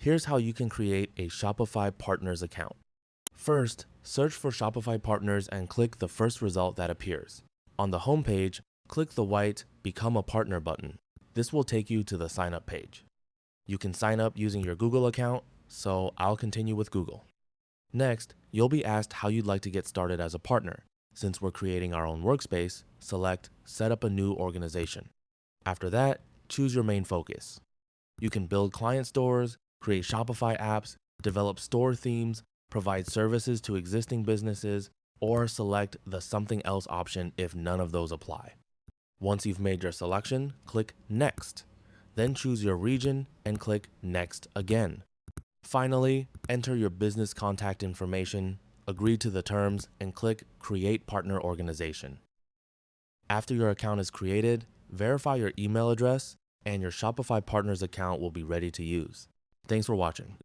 Here's how you can create a Shopify Partners account. First, search for Shopify Partners and click the first result that appears. On the home page, click the white Become a Partner button. This will take you to the sign up page. You can sign up using your Google account, so I'll continue with Google. Next, you'll be asked how you'd like to get started as a partner. Since we're creating our own workspace, select Set up a new organization. After that, choose your main focus. You can build client stores, create Shopify apps, develop store themes, provide services to existing businesses, or select the something else option if none of those apply. Once you've made your selection, click Next. Then choose your region and click Next again. Finally, enter your business contact information, agree to the terms, and click Create Partner Organization. After your account is created, verify your email address, and your Shopify Partners account will be ready to use. Thanks for watching.